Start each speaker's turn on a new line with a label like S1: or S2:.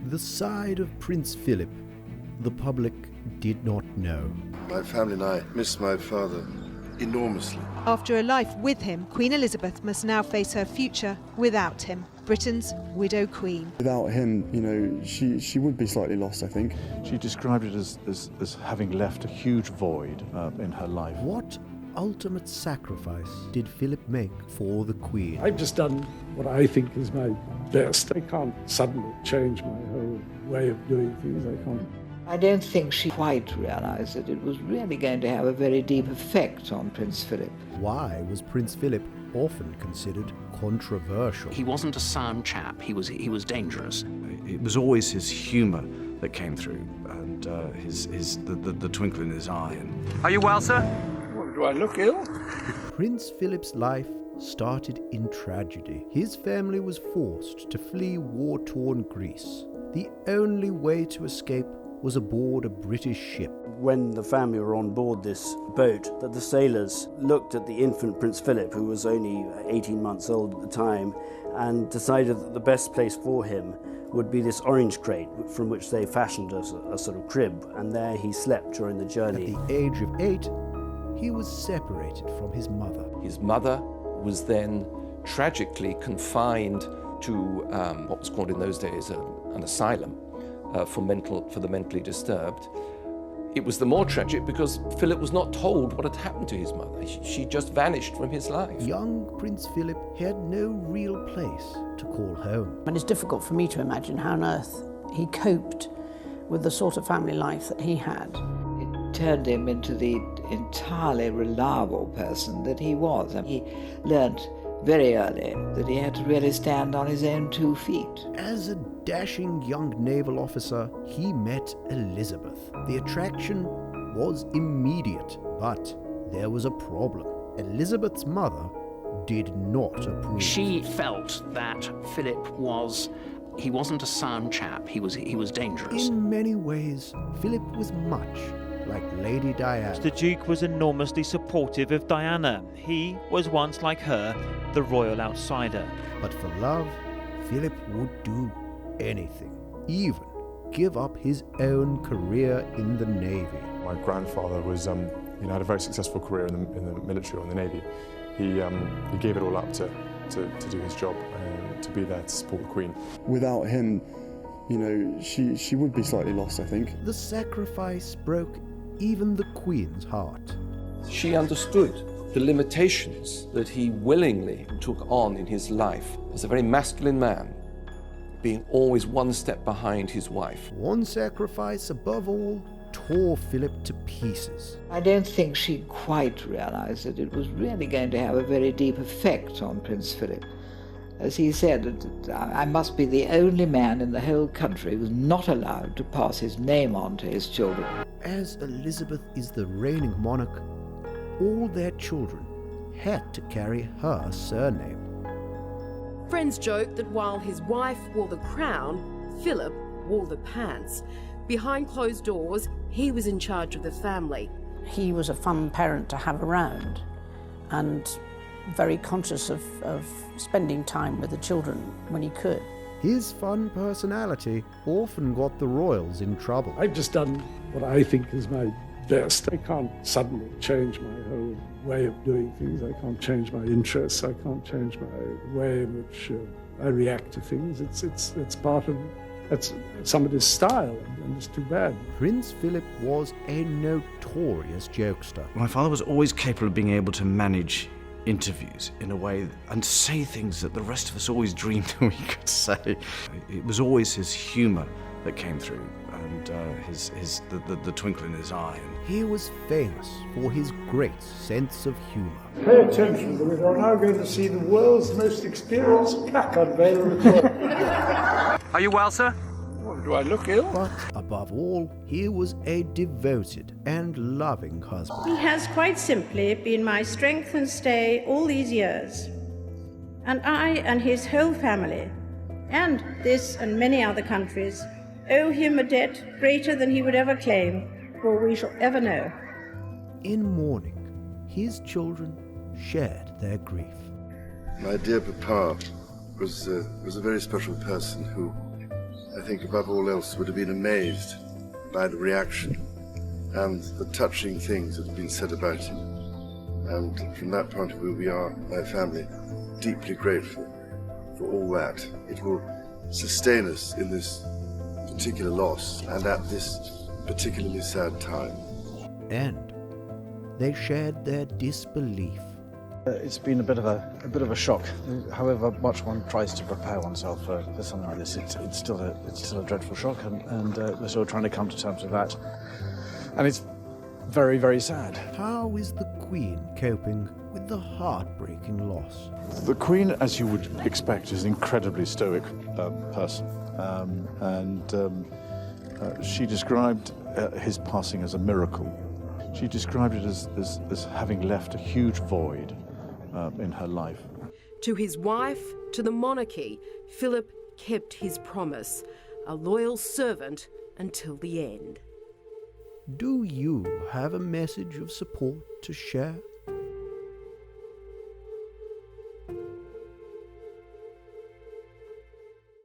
S1: The side of Prince Philip the public did not know.
S2: My family and I miss my father enormously.
S3: After a life with him, Queen Elizabeth must now face her future without him, Britain's widow queen.
S4: Without him, she would be slightly lost, I think.
S5: She described it as having left a huge void in her life.
S1: What ultimate sacrifice did Philip make for the Queen?
S6: I've just done what I think is my best. I can't suddenly change my whole way of doing things. I can't.
S7: I don't think she quite realised that it was really going to have a very deep effect on Prince Philip.
S1: Why was Prince Philip often considered controversial?
S8: He wasn't a sound chap, he was dangerous.
S9: It was always his humour that came through, and the twinkle in his eye.
S8: Are you well, sir?
S6: Do I look ill?
S1: Prince Philip's life started in tragedy. His family was forced to flee war-torn Greece. The only way to escape was aboard a British ship.
S4: When the family were on board this boat, that the sailors looked at the infant Prince Philip, who was only 18 months old at the time, and decided that the best place for him would be this orange crate from which they fashioned a sort of crib, and there he slept during the journey.
S1: At the age of 8, he was separated from his mother.
S10: His mother was then tragically confined to what was called in those days an asylum for the mentally disturbed. It was the more tragic because Philip was not told what had happened to his mother. She just vanished from his life.
S1: Young Prince Philip had no real place to call home.
S11: And it's difficult for me to imagine how on earth he coped with the sort of family life that he had.
S7: It turned him into the entirely reliable person that he was. And he learnt very early that he had to really stand on his own 2 feet.
S1: As a dashing young naval officer, he met Elizabeth. The attraction was immediate, but there was a problem. Elizabeth's mother did not approve.
S8: She felt that Philip he wasn't a sound chap, he was dangerous.
S1: In many ways, Philip was much like Lady Diana.
S12: The Duke was enormously supportive of Diana. He was once, like her, the royal outsider.
S1: But for love, Philip would do anything, even give up his own career in the Navy.
S5: My grandfather was, had a very successful career in the military or in the Navy. He gave it all up to do his job and to be there to support the Queen.
S4: Without him, she would be slightly lost, I think.
S1: The sacrifice broke even the Queen's heart.
S10: She understood the limitations that he willingly took on in his life as a very masculine man, being always one step behind his wife.
S1: One sacrifice, above all, tore Philip to pieces.
S7: I don't think she quite realised that it was really going to have a very deep effect on Prince Philip. As he said, I must be the only man in the whole country who was not allowed to pass his name on to his children.
S1: As Elizabeth is the reigning monarch, all their children had to carry her surname.
S13: Friends joke that while his wife wore the crown, Philip wore the pants. Behind closed doors, he was in charge of the family.
S11: He was a fun parent to have around and very conscious of spending time with the children when he could.
S1: His fun personality often got the royals in trouble.
S6: I've just done what I think is my best. I can't suddenly change my whole way of doing things. I can't change my interests. I can't change my way in which I react to things. It's part of somebody's style, and it's too bad.
S1: Prince Philip was a notorious jokester.
S9: My father was always capable of being able to manage interviews in a way and say things that the rest of us always dreamed we could say. It was always his humour that came through, and the twinkle in his eye.
S1: He was famous for his great sense of humour.
S6: Pay attention, because we're now going to see the world's most experienced cack unveiler.
S8: Are you well, sir?
S6: Do I look ill?
S1: But above all, he was a devoted and loving husband.
S14: He has quite simply been my strength and stay all these years. And I and his whole family, and this and many other countries, owe him a debt greater than he would ever claim, or we shall ever know.
S1: In mourning, his children shared their grief.
S2: My dear Papa was a very special person who I think above all else, would have been amazed by the reaction and the touching things that have been said about him. And from that point of view, we are, my family, deeply grateful for all that. It will sustain us in this particular loss and at this particularly sad time.
S1: And they shared their disbelief.
S9: It's been a bit of a shock. However much one tries to prepare oneself for something like this, it's still a dreadful shock, and we're still trying to come to terms with that. And it's very, very sad.
S1: How is the Queen coping with the heartbreaking loss?
S15: The Queen, as you would expect, is an incredibly stoic person, she described his passing as a miracle. She described it as having left a huge void in her life.
S13: To his wife, to the monarchy, Philip kept his promise, a loyal servant until the end.
S1: Do you have a message of support to share?